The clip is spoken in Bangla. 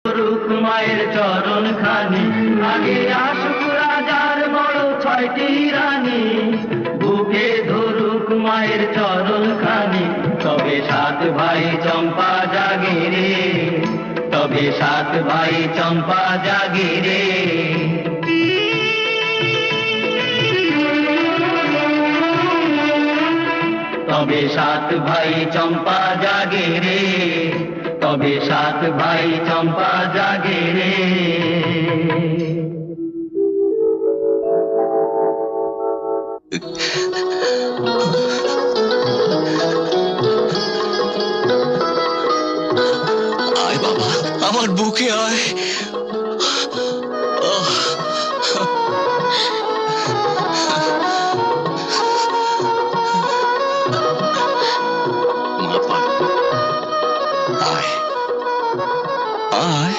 রূপ মায়ের চরণ খানি, আগে আসুক রাজার বড় ছয়টি রানী। বুকে ধরুক মায়ের চরণ খানি, তবে সাত ভাই চম্পা জাগে রে, তবে সাত ভাই চম্পা জাগে রে। তবে সাত ভাই চম্পা জাগে রে, তবে সাত ভাই চম্পা জাগে রে। আয় বাবা, আমার বুকে আয়।